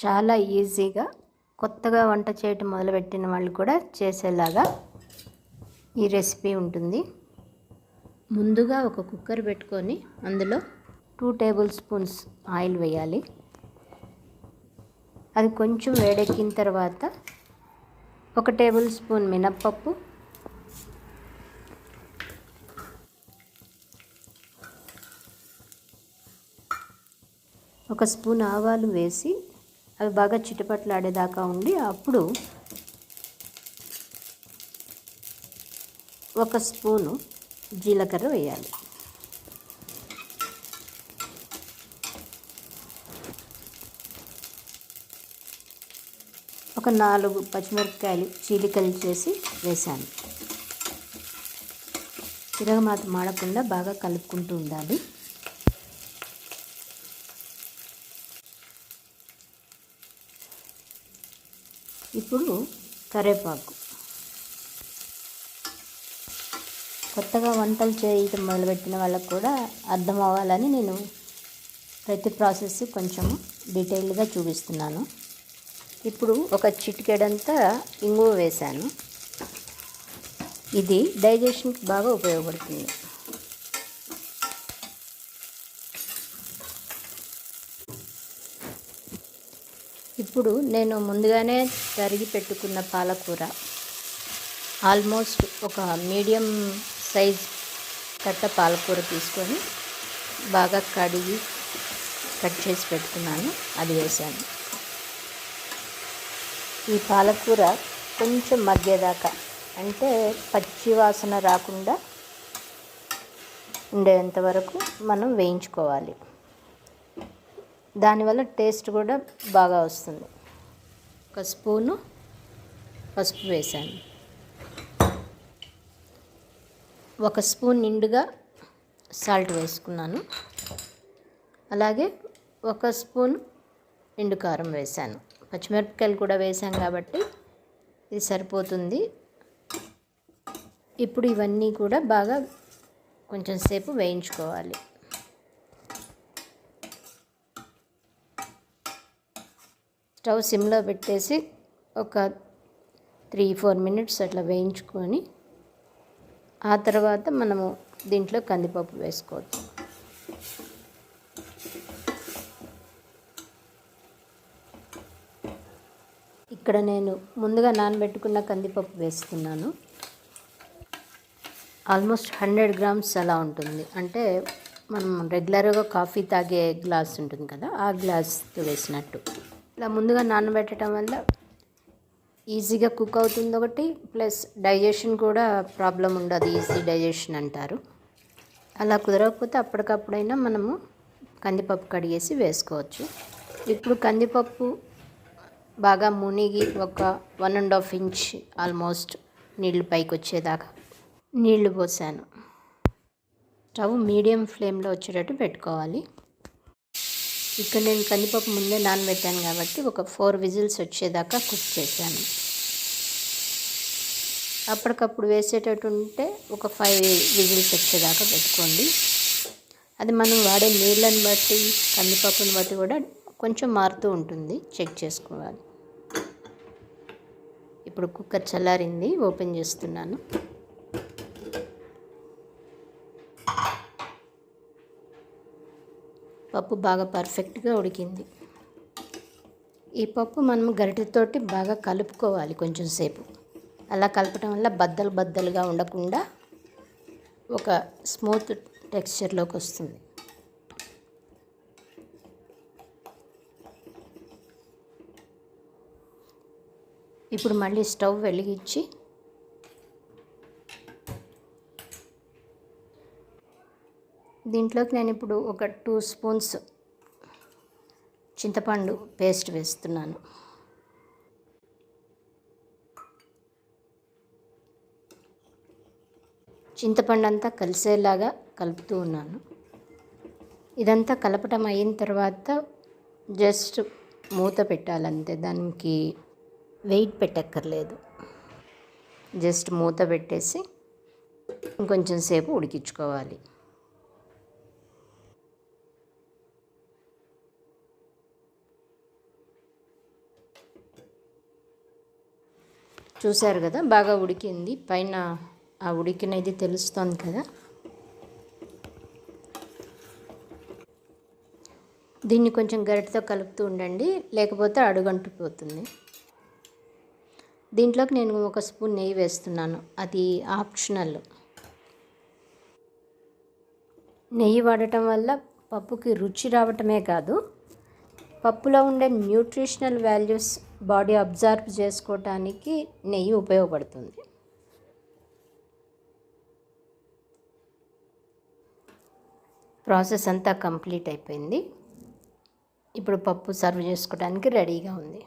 చాలా ఈజీగా కొత్తగా వంట చేయటం మొదలుపెట్టిన వాళ్ళు కూడా చేసేలాగా ఈ రెసిపీ ఉంటుంది. ముందుగా ఒక కుక్కర్ పెట్టుకొని అందులో 2 టేబుల్ స్పూన్స్ ఆయిల్ వేయాలి. అది కొంచెం వేడెక్కిన తర్వాత 1 టేబుల్ స్పూన్ మినప్పప్పు, 1 స్పూన్ ఆవాలు వేసి అవి బాగా చిటపట్లాడేదాకా ఉండి అప్పుడు 1 స్పూను జీలకర్ర వేయాలి. ఒక 4 పచ్చిమిరపకాయలు చీలికలు చేసి వేసాను. తిరగమాత మాడకుండా బాగా కలుపుకుంటూ ఉండాలి. ఇప్పుడు కరివేపాకు. కొత్తగా వంటలు చేయటం మొదలుపెట్టిన వాళ్ళకు కూడా అర్థం అవ్వాలని నేను ప్రతి ప్రాసెస్ కొంచెం డీటెయిల్గా చూపిస్తున్నాను. ఇప్పుడు ఒక చిటికెడంతా ఇంగువ వేశాను. ఇది డైజెషన్కి బాగా ఉపయోగపడుతుంది. ఇప్పుడు నేను ముందుగానే తరిగి పెట్టుకున్న పాలకూర ఆల్మోస్ట్ ఒక మీడియం సైజ్ కట్ట పాలకూర తీసుకొని బాగా కడిగి కట్ చేసి పెట్టుకున్నాను, అది వేసాను. ఈ పాలకూర కొంచెం మగ్గేదాకా, అంటే పచ్చి వాసన రాకుండా ఉండేంత వరకు మనం వేయించుకోవాలి. దానివల్ల టేస్ట్ కూడా బాగా వస్తుంది. 1 స్పూను పసుపు వేసాను. 1 స్పూన్ నిండుగా సాల్ట్ వేసుకున్నాను. అలాగే 1 స్పూన్ ఎండు కారం వేసాను. పచ్చిమిరపకాయలు కూడా వేసాం కాబట్టి ఇది సరిపోతుంది. ఇప్పుడు ఇవన్నీ కూడా బాగా కొంచెం సేపు వేయించుకోవాలి. స్టవ్ సిమ్లో పెట్టేసి ఒక 3-4 మినిట్స్ అట్లా వేయించుకొని ఆ తర్వాత మనము దీంట్లో కందిపప్పు వేసుకోవచ్చు. ఇక్కడ నేను ముందుగా నానబెట్టుకున్న కందిపప్పు వేస్తున్నాను. ఆల్మోస్ట్ 100 గ్రామ్స్ అలా ఉంటుంది. అంటే మనం రెగ్యులర్గా కాఫీ తాగే గ్లాస్ ఉంటుంది కదా, ఆ గ్లాస్తో వేసినట్టు. ఇలా ముందుగా నానబెట్టడం వల్ల ఈజీగా కుక్ అవుతుంది ఒకటి, ప్లస్ డైజెషన్ కూడా ప్రాబ్లం ఉండదు, ఈజీ డైజెషన్ అంటారు. అలా కుదరకపోతే అప్పటికప్పుడైనా మనము కందిపప్పు కడిగేసి వేసుకోవచ్చు. ఇప్పుడు కందిపప్పు బాగా మునిగి ఒక 1.5 ఇంచ్ ఆల్మోస్ట్ నీళ్లు పైకి వచ్చేదాకా నీళ్లు పోసాను. స్టవ్ మీడియం ఫ్లేమ్లో వచ్చేటట్టు పెట్టుకోవాలి. ఇక్కడ నేను కందిపప్పు ముందే నానబెట్టాను కాబట్టి ఒక 4 విజిల్స్ వచ్చేదాకా కుక్ చేశాను. అప్పటికప్పుడు వేసేటట్టు ఉంటే ఒక 5 విజిల్స్ వచ్చేదాకా పెట్టుకోండి. అది మనం వాడే నీళ్ళని బట్టి కందిపప్పుని బట్టి కూడా కొంచెం మారుతూ ఉంటుంది, చెక్ చేసుకోవాలి. ఇప్పుడు కుక్కర్ చల్లారింది, ఓపెన్ చేస్తున్నాను. పప్పు బాగా పర్ఫెక్ట్గా ఉడికింది. ఈ పప్పు మనం గరిటెతోటి బాగా కలుపుకోవాలి కొంచెం సేపు. అలా కలపడం వల్ల బద్దలు బద్దలుగా ఉండకుండా ఒక స్మూత్ టెక్స్చర్లోకి వస్తుంది. ఇప్పుడు మళ్ళీ స్టవ్ వెలిగించి దీంట్లోకి నేను ఇప్పుడు ఒక 2 స్పూన్స్ చింతపండు పేస్ట్ వేస్తున్నాను. చింతపండు అంతా కలిసేలాగా కలుపుతూ ఉన్నాను. ఇదంతా కలపటం అయిన తర్వాత జస్ట్ మూత పెట్టాలంతే, దానికి వెయిట్ పెట్టక్కర్లేదు. జస్ట్ మూత పెట్టేసి ఇంకొంచెం సేపు ఉడికించుకోవాలి. చూసారు కదా, బాగా ఉడికింది. పైన ఆ ఉడికినది తెలుస్తుంది కదా. దీన్ని కొంచెం గరిటెతో కలుపుతూ ఉండండి, లేకపోతే అడుగంటిపోతుంది. దీంట్లోకి నేను 1 స్పూన్ నెయ్యి వేస్తున్నాను, అది ఆప్షనల్. నెయ్యి వాడటం వల్ల పప్పుకి రుచి రావటమే కాదు, పప్పులో ఉండే న్యూట్రిషనల్ వాల్యూస్ బాడీ అబ్జర్వ్ చేసుకోవటానికి నెయ్యి ఉపయోగపడుతుంది. ప్రాసెస్ అంతా కంప్లీట్ అయిపోయింది. ఇప్పుడు పప్పు సర్వ్ చేసుకోవడానికి రెడీగా ఉంది.